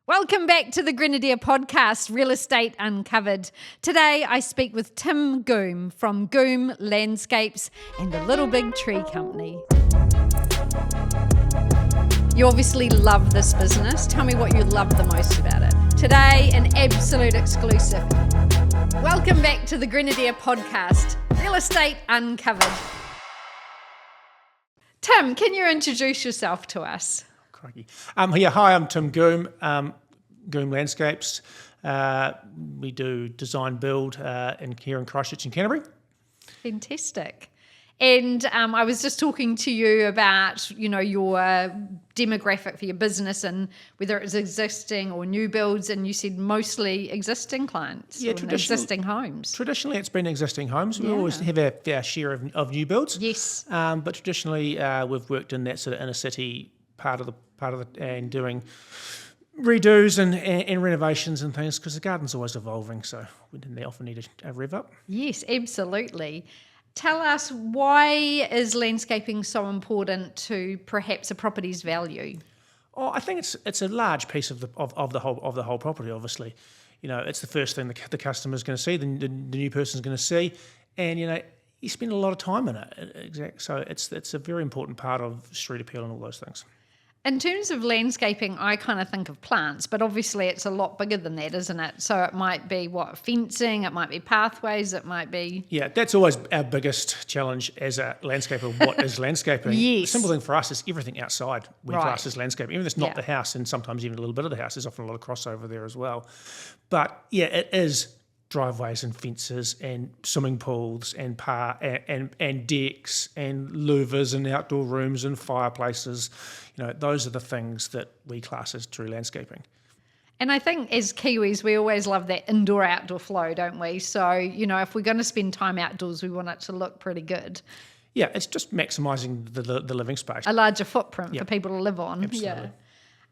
Welcome back to the Grenadier podcast, Real Estate Uncovered. Today I speak with Tim Goom from Goom Landscapes and the Little Big Tree Company. You obviously love this business. Tell me what you love the most about it. Today, an absolute exclusive. Welcome back to the Grenadier podcast, Real Estate Uncovered. Tim, can you introduce yourself to us? Crikey. Hi, I'm Tim Goom, Goom Landscapes. We do design build here in Christchurch and Canterbury. Fantastic. And I was just talking to you about, your demographic for your business and whether it's existing or new builds, and you said mostly existing clients, existing homes. Traditionally, it's been existing homes. We always have our fair share of new builds. Yes. But traditionally, we've worked in that sort of inner city part of the and doing redos and renovations and things, because the garden's always evolving, so they often need a rev up. Yes, absolutely. Tell us, why is landscaping so important to perhaps a property's value? Oh, I think it's a large piece of the whole property. Obviously, it's the first thing the customer's going to see, the new person's going to see, and you spend a lot of time in it. So it's a very important part of street appeal and all those things. In terms of landscaping, I kind of think of plants, but obviously it's a lot bigger than that, isn't it? So it might be fencing, it might be pathways, it might be... Yeah, that's always our biggest challenge as a landscaper. What is landscaping? Yes. The simple thing for us is everything outside we class as landscaping. Even if it's not the house, and sometimes even a little bit of the house, there's often a lot of crossover there as well. But yeah, it is driveways and fences and swimming pools and decks and louvers and outdoor rooms and fireplaces. Those are the things that we class as true landscaping. And I think as Kiwis, we always love that indoor-outdoor flow, don't we? So, if we're going to spend time outdoors, we want it to look pretty good. Yeah, it's just maximising the living space. A larger footprint for people to live on. Absolutely.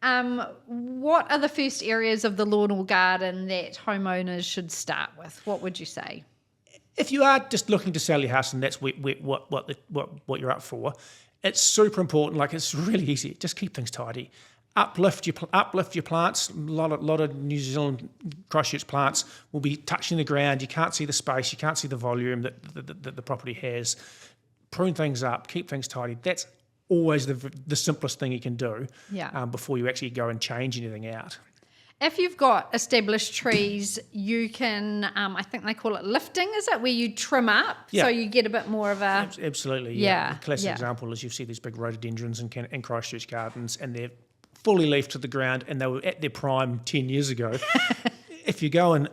Yeah. What are the first areas of the lawn or garden that homeowners should start with? What would you say? If you are just looking to sell your house and that's what you're up for, it's super important. Like, it's really easy. Just keep things tidy. Uplift your plants. A lot of New Zealand Christchurch plants will be touching the ground. You can't see the space. You can't see the volume that the property has. Prune things up. Keep things tidy. That's always the simplest thing you can do before you actually go and change anything out. If you've got established trees, you can, I think they call it lifting, is it? Where you trim up so you get a bit more of a... Absolutely, yeah. The classic example is you see these big rhododendrons in Christchurch gardens, and they're fully leafed to the ground, and they were at their prime 10 years ago. If you go and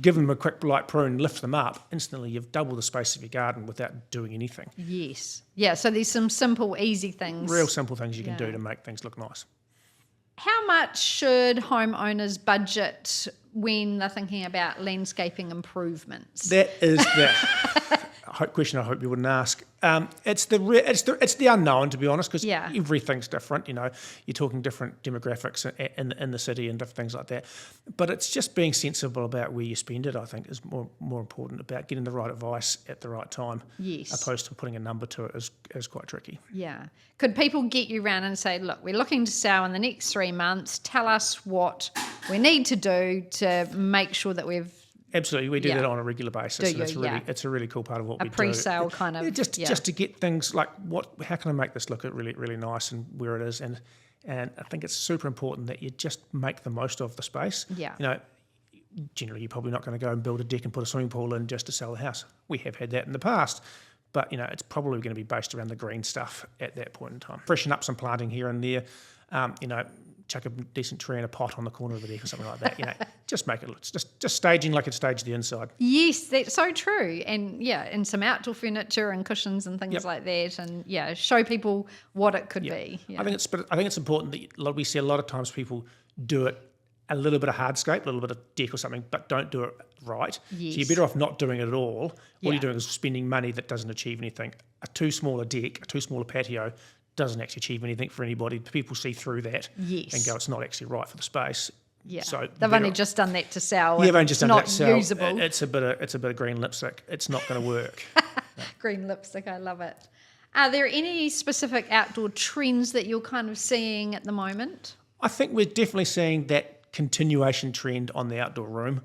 give them a quick light prune, lift them up, instantly you've doubled the space of your garden without doing anything. Yes. Yeah, so there's some simple, easy things. Real simple things you can do to make things look nice. How much should homeowners budget when they're thinking about landscaping improvements? That is the question I hope you wouldn't ask. It's the unknown, to be honest, because everything's different. You're talking different demographics in the city and different things like that. But it's just being sensible about where you spend it, I think, is more important, about getting the right advice at the right time. Yes. Opposed to putting a number to it is quite tricky. Yeah. Could people get you around and say, look, we're looking to sell in the next 3 months. Tell us what we need to do to make sure that we've... Absolutely, we do that on a regular basis. It's a really cool part of what we do. A pre-sale kind of... Just to get things like, how can I make this look really, really nice and where it is? And I think it's super important that you just make the most of the space. Yeah. Generally, you're probably not going to go and build a deck and put a swimming pool in just to sell the house. We have had that in the past. But, it's probably going to be based around the green stuff at that point in time. Freshen up some planting here and there, chuck a decent tree in a pot on the corner of the deck or something like that. Just make it look, just staging like it staged the inside. Yes, that's so true. And some outdoor furniture and cushions and things like that, and show people what it could be. I think it's important that we see a lot of times people do it a little bit of hardscape, a little bit of deck or something, but don't do it right. Yes. So you're better off not doing it at all. All you're doing is spending money that doesn't achieve anything. A too small a deck, a too small a patio doesn't actually achieve anything for anybody. People see through that and go, it's not actually right for the space. Yeah, so they've only just done that to sell. Yeah, they've only just done that to sell. Usable. It's a bit of green lipstick. It's not going to work. Green lipstick, I love it. Are there any specific outdoor trends that you're kind of seeing at the moment? I think we're definitely seeing that continuation trend on the outdoor room.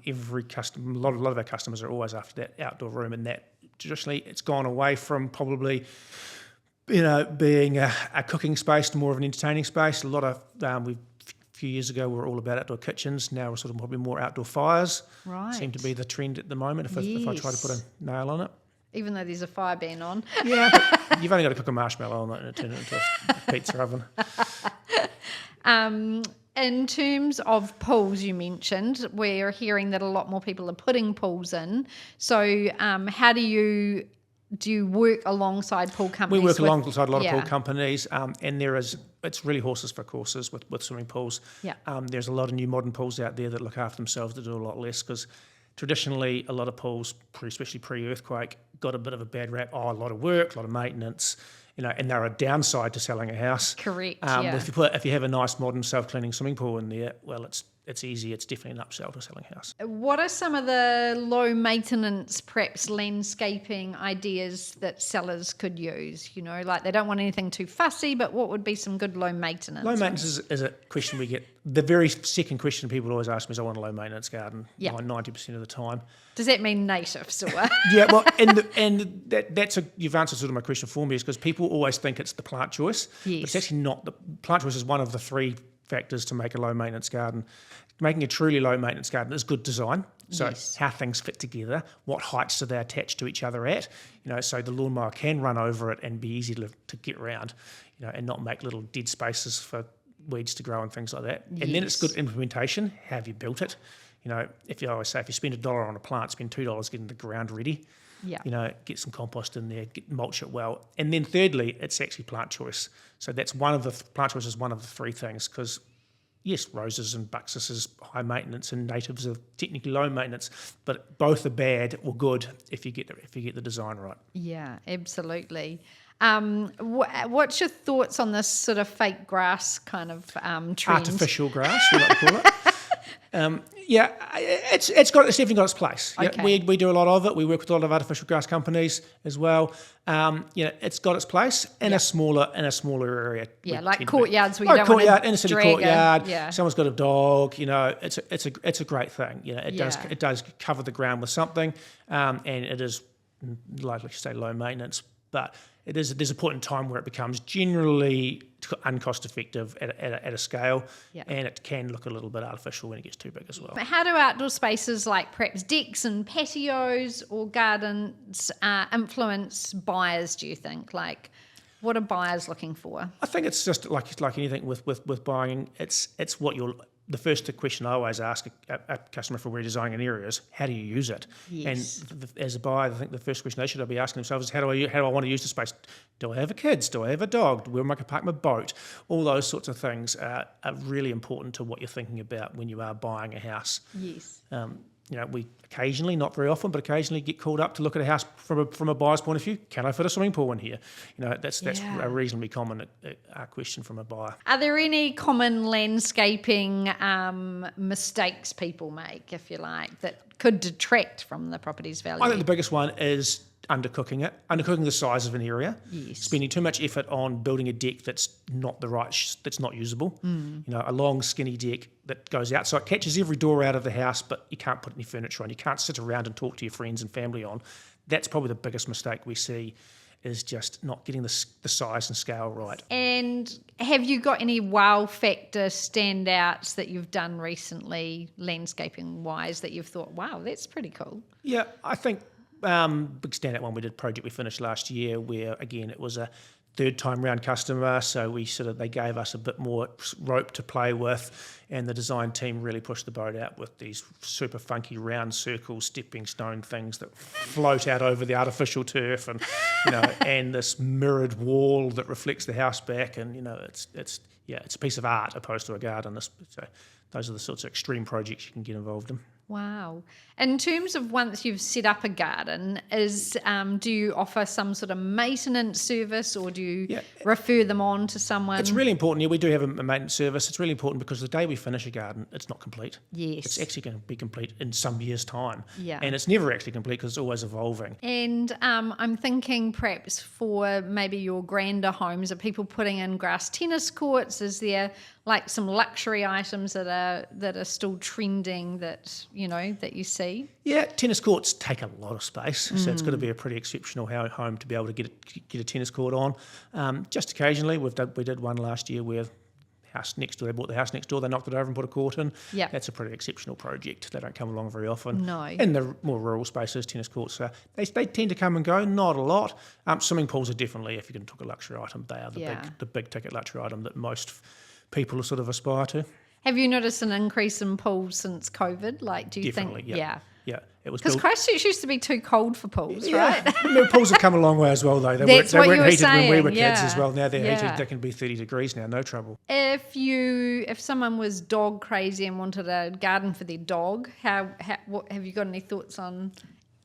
Every customer, a lot of our customers are always after that outdoor room, and that traditionally it's gone away from probably, being a cooking space to more of an entertaining space. A lot of a few years ago we were all about outdoor kitchens. Now we're sort of probably more outdoor fires. Right. Seem to be the trend at the moment. If I try to put a nail on it. Even though there's a fire ban on. Yeah, but you've only got to cook a marshmallow on it and turn it into a pizza oven. In terms of pools, you mentioned, we're hearing that a lot more people are putting pools in. So how do you work alongside pool companies? We work alongside a lot of pool companies, and it's really horses for courses with swimming pools. Yeah. There's a lot of new modern pools out there that look after themselves, that do a lot less, because traditionally a lot of pools, especially pre-earthquake, got a bit of a bad rap. A lot of work, a lot of maintenance, and they're a downside to selling a house. Correct. If you have a nice modern self-cleaning swimming pool in there, well, it's easy. It's definitely an upsell to selling a house. What are some of the low maintenance, perhaps landscaping ideas that sellers could use? Like they don't want anything too fussy, but what would be some good low maintenance? Low maintenance is a question we get. The very second question people always ask me is, I want a low maintenance garden. 90% of the time. Does that mean natives or? Yeah, well, you've answered sort of my question for me, is because people always think it's the plant choice, but it's actually not. The plant choice is one of the three factors to make a low maintenance garden. Making a truly low maintenance garden is good design. So how things fit together, what heights are they attached to each other at, so the lawnmower can run over it and be easy to get around, and not make little dead spaces for weeds to grow and things like that. And then it's good implementation. How have you built it? If you always say, if you spend $1 on a plant, spend $2 getting the ground ready. Yeah. Get some compost in there, mulch it well. And then thirdly, it's actually plant choice. So that's plant choice is one of the three things, because yes, roses and buxus is high maintenance and natives are technically low maintenance, but both are bad or good if you get the design right. Yeah, absolutely. What's your thoughts on this sort of fake grass kind of trend? Artificial grass, we like to call it. It's definitely got its place. Okay. We do a lot of it. We work with a lot of artificial grass companies as well. It's got its place in a smaller area. Yeah, like courtyards where you don't want to inner city courtyard. Someone's got a dog. It's a great thing. It does cover the ground with something, and it is, like you say, low maintenance. But there's a point in time where it becomes generally uncost effective at a scale, and it can look a little bit artificial when it gets too big as well. But how do outdoor spaces like perhaps decks and patios or gardens influence buyers, do you think? Like, what are buyers looking for? I think it's just like anything with buying. It's what you're. The first question I always ask a customer for redesigning an area is, how do you use it? Yes. And as a buyer, I think the first question they should be asking themselves is, how do I want to use the space? Do I have kids? Do I have a dog? Where am I going to park my boat? All those sorts of things are really important to what you're thinking about when you are buying a house. Yes. We occasionally, not very often, but occasionally get called up to look at a house from a buyer's point of view. Can I fit a swimming pool in here? That's a reasonably common question from a buyer. Are there any common landscaping mistakes people make, if you like, that could detract from the property's value? I think the biggest one is undercooking it, undercooking the size of an area, spending too much effort on building a deck that's not that's not usable. A long skinny deck that goes out, so it catches every door out of the house, but you can't put any furniture on. You can't sit around and talk to your friends and family on. That's probably the biggest mistake we see, is just not getting the size and scale right. And have you got any wow factor standouts that you've done recently, landscaping wise, that you've thought, wow, that's pretty cool? Yeah, I think big standout one, we did a project we finished last year where, again, it was a third time round customer, so they gave us a bit more rope to play with, and the design team really pushed the boat out with these super funky round circle stepping stone things that float out over the artificial turf, and and this mirrored wall that reflects the house back, and it's a piece of art opposed to a garden. So those are the sorts of extreme projects you can get involved in. Wow. In terms of once you've set up a garden, do you offer some sort of maintenance service, or do you refer them on to someone? It's really important. Yeah, we do have a maintenance service. It's really important because the day we finish a garden, it's not complete. Yes. It's actually going to be complete in some years' time. Yeah. And it's never actually complete because it's always evolving. And I'm thinking perhaps for maybe your grander homes, are people putting in grass tennis courts? Is there like some luxury items that are still trending that you see? Yeah, tennis courts take a lot of space, so it's got to be a pretty exceptional home to be able to get a tennis court on. Just occasionally, we did one last year where house next door, they bought the house next door, they knocked it over and put a court in. Yep. That's a pretty exceptional project. They don't come along very often. No. In the more rural spaces, tennis courts, they tend to come and go, not a lot. Swimming pools are definitely, if you're going to talk a luxury item, they are the big ticket luxury item that most people sort of aspire to. Have you noticed an increase in pools since COVID? Like, do you Definitely, think? Yeah. It was because Christchurch used to be too cold for pools, right? The pools have come a long way as well, though. They weren't heated when we were kids as well. Now they're heated. They can be 30 degrees now, no trouble. If someone was dog crazy and wanted a garden for their dog, what have you got any thoughts on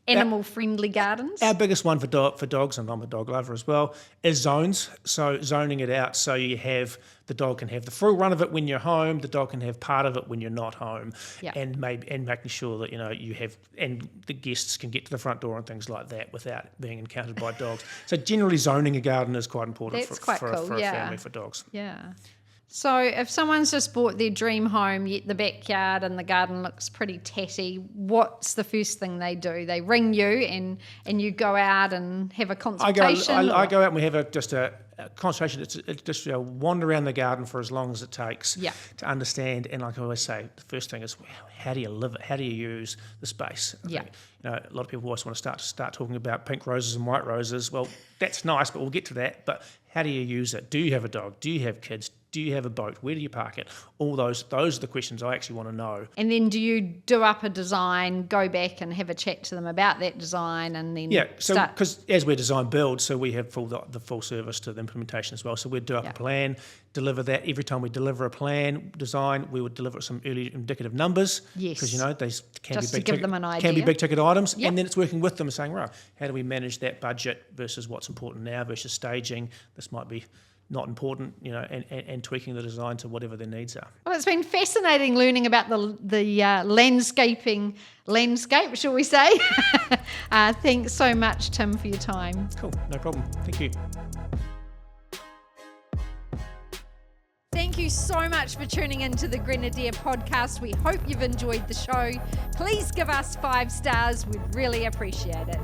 animal-friendly gardens? Our biggest one for dogs, and I'm a dog lover as well, is zones. So zoning it out so you have the dog can have the full run of it when you're home, the dog can have part of it when you're not home, and making sure that you have, and the guests can get to the front door and things like that without being encountered by dogs. So generally zoning a garden is quite important for a family, for dogs. Yeah. So if someone's just bought their dream home, yet the backyard and the garden looks pretty tatty, what's the first thing they do? They ring you and you go out and have a consultation? I go out and we have just a consultation. It's just wander around the garden for as long as it takes to understand. And like I always say, the first thing is, how do you live it? How do you use the space? I think, a lot of people always want to start talking about pink roses and white roses. Well, that's nice, but we'll get to that. But how do you use it? Do you have a dog? Do you have kids? Do you have a boat? Where do you park it? All those are the questions I actually want to know. And then do you do up a design, go back and have a chat to them about that design, and then so because as we're design build, so we have the full service to the implementation as well. So we'd do up a plan, deliver that. Every time we deliver a plan design, we would deliver some early indicative numbers. Yes, because they can just be big to give them an idea. Can be big ticket items, and then it's working with them and saying, right, how do we manage that budget versus what's important now versus staging? This might be not important, and tweaking the design to whatever their needs are. Well, it's been fascinating learning about the landscape, shall we say. Thanks so much, Tim, for your time. Cool, no problem. Thank you. Thank you so much for tuning into the Grenadier podcast. We hope you've enjoyed the show. Please give us 5 stars. We'd really appreciate it.